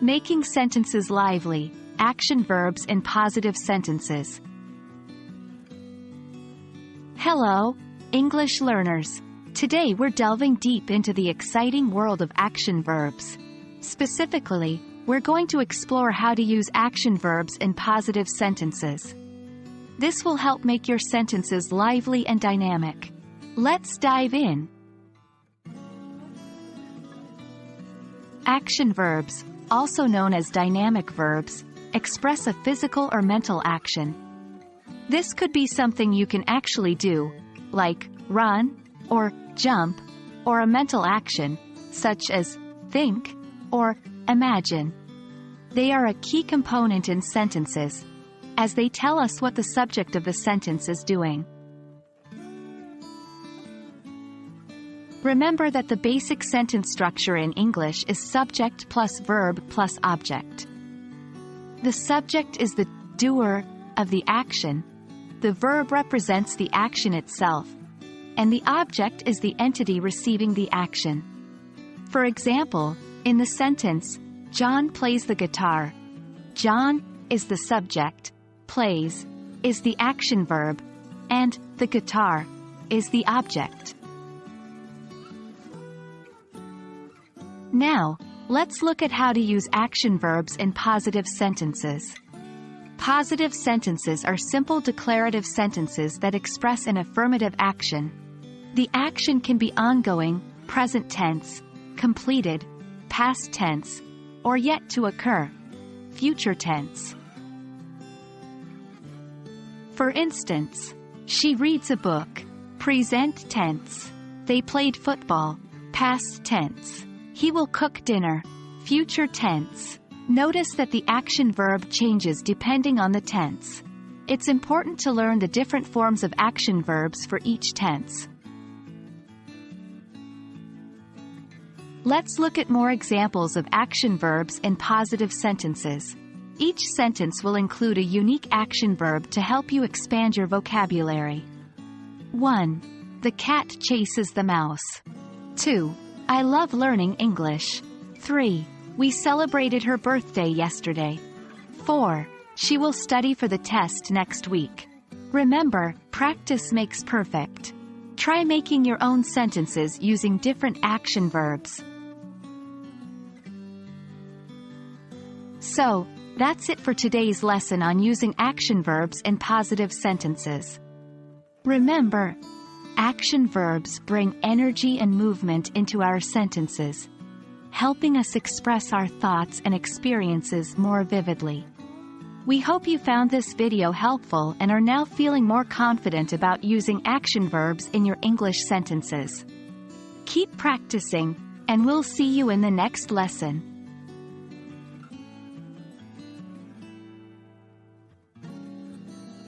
Making sentences lively. Action verbs in positive sentences. Hello, English learners. Today we're delving deep into the exciting world of action verbs. Specifically, we're going to explore how to use action verbs in positive sentences. This will help make your sentences lively and dynamic. Let's dive in. Action verbs, also known as dynamic verbs, express a physical or mental action. This could be something you can actually do, like run, or jump, or a mental action, such as think, or imagine. They are a key component in sentences, as they tell us what the subject of the sentence is doing. Remember that the basic sentence structure in English is subject plus verb plus object. The subject is the doer of the action, the verb represents the action itself, and the object is the entity receiving the action. For example, in the sentence, John plays the guitar. John is the subject, plays is the action verb, and the guitar is the object. Now, let's look at how to use action verbs in positive sentences. Positive sentences are simple declarative sentences that express an affirmative action. The action can be ongoing, present tense, completed, past tense, or yet to occur, future tense. For instance, she reads a book, present tense. They played football, past tense. He will cook dinner, future tense. Notice that the action verb changes depending on the tense. It's important to learn the different forms of action verbs for each tense. Let's look at more examples of action verbs in positive sentences. Each sentence will include a unique action verb to help you expand your vocabulary. 1. The cat chases the mouse. 2. I love learning English. 3. We celebrated her birthday yesterday. 4. She will study for the test next week. Remember, practice makes perfect. Try making your own sentences using different action verbs. So, that's it for today's lesson on using action verbs in positive sentences. Remember, action verbs bring energy and movement into our sentences, helping us express our thoughts and experiences more vividly. We hope you found this video helpful and are now feeling more confident about using action verbs in your English sentences. Keep practicing, and we'll see you in the next lesson.